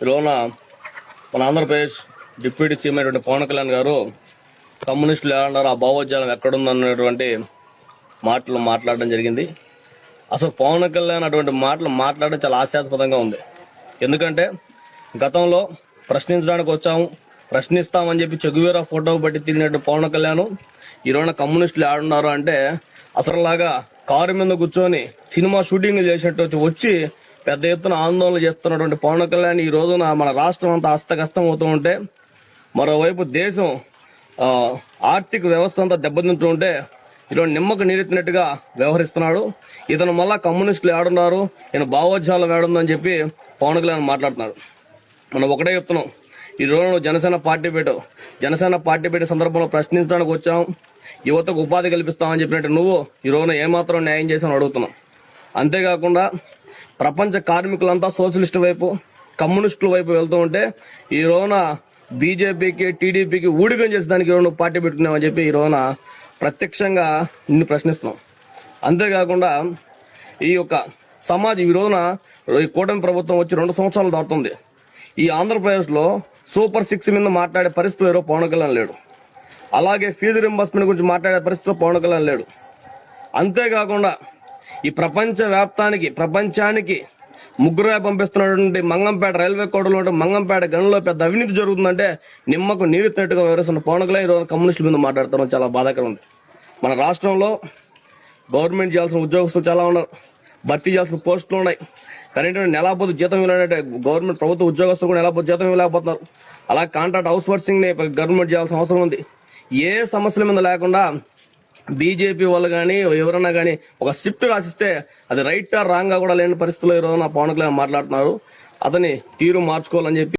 ఈరోజున మన Andhra Pradesh deputy CM అయినటువంటి పవన్ కళ్యాణ్ గారు కమ్యూనిస్టులు ఏమన్నారు, ఆ భావోద్యాలం ఎక్కడుందన్నటువంటి మాటలు మాట్లాడడం జరిగింది. అసలు పవన్ కళ్యాణ్ అటువంటి మాటలు మాట్లాడడం చాలా హాస్యాస్పదంగా ఉంది. ఎందుకంటే గతంలో ప్రశ్నించడానికి వచ్చాము, ప్రశ్నిస్తామని చెప్పి చెగువీరా ఫోటో బట్టి తిరిగినట్టు పవన్ కళ్యాణ్ ఈరోజున కమ్యూనిస్టులు ఏడున్నారు అంటే అసలులాగా కారు మీద కూర్చొని సినిమా షూటింగ్ చేసినట్టు వచ్చి పెద్ద ఎత్తున ఆందోళన చేస్తున్నటువంటి పవన్ కళ్యాణ్ ఈ రోజున మన రాష్ట్రం అంతా హస్తకష్టం అవుతూ ఉంటే, మరోవైపు దేశం ఆర్థిక వ్యవస్థ అంతా దెబ్బతింటూ ఉంటే ఈరోజు నిమ్మకు నీరెత్తినట్టుగా వ్యవహరిస్తున్నాడు. ఇతను మళ్ళా కమ్యూనిస్టులు ఏడున్నారు, ఈయన భావోద్యాలం ఏడుందని చెప్పి పవన్ కళ్యాణ్ మాట్లాడుతున్నాడు. మనం ఒకటే చెప్తున్నాం, ఈ రోజు జనసేన పార్టీ పెట్టే సందర్భంలో ప్రశ్నించడానికి వచ్చాం, యువతకు ఉపాధి కల్పిస్తామని చెప్పినట్టు నువ్వు ఈ రోజున ఏమాత్రం న్యాయం చేసామని అడుగుతున్నాం. అంతేకాకుండా ప్రపంచ కార్మికులంతా సోషలిస్టు వైపు, కమ్యూనిస్టుల వైపు వెళ్తూ ఉంటే ఈ రోజున బీజేపీకి, టీడీపీకి ఊడిగం చేసేదానికి ఈ రోజు పార్టీ పెట్టుకున్నామని చెప్పి ఈ రోజున ప్రత్యక్షంగా నిన్ను ప్రశ్నిస్తున్నాం. అంతేకాకుండా ఈ యొక్క సమాజం ఈ రోజున ఈ కూటమి ప్రభుత్వం వచ్చి 2 సంవత్సరాలు దాటుతుంది. ఈ ఆంధ్రప్రదేశ్లో సూపర్ 6 మీద మాట్లాడే పరిస్థితిలో పవన్ కళ్యాణ్ లేడు. అలాగే ఫీజు రింబర్స్మెంట్ గురించి మాట్లాడే పరిస్థితిలో పవన్ కళ్యాణ్ లేడు. అంతేకాకుండా ఈ ప్రపంచానికి ముగ్గురుగా పంపిస్తున్నటువంటి మంగంపేట రైల్వే కోడలో ఉంటే మంగంపేట గనుల్లో పెద్ద అవినీతి జరుగుతుందంటే నిమ్మకు నీరెత్తినట్టుగా వివరిస్తున్న పవన్ కళ్యాణ్ ఈరోజు కమ్యూనిస్టుల మీద మాట్లాడతాం. చాలా బాధాకరం ఉంది. మన రాష్ట్రంలో గవర్నమెంట్ చేయాల్సిన ఉద్యోగస్తులు చాలా ఉన్నారు, భర్తీ చేయాల్సిన పోస్టులు ఉన్నాయి. కానీ నెలాపోతు జీతం ఇవ్వాలంటే గవర్నమెంట్ ప్రభుత్వ ఉద్యోగస్తులు కూడా నెలాపోతు జీతం ఇవ్వలేకపోతున్నారు. అలా కాంట్రాక్ట్ అవుట్ సోర్సింగ్ ని గవర్నమెంట్ చేయాల్సిన అవసరం ఉంది. ఏ సమస్యల మీద లేకుండా బీజేపీ వాళ్ళు కానీ ఎవరన్నా కానీ ఒక స్క్రిప్ట్ రాసిస్తే అది రైట్ ఆర్ రాంగ్ గా కూడా లేని పరిస్థితుల్లో ఈరోజు నా పవన్ కళ్యాణ్ మాట్లాడుతున్నారు. అతని తీరు మార్చుకోవాలని చెప్పి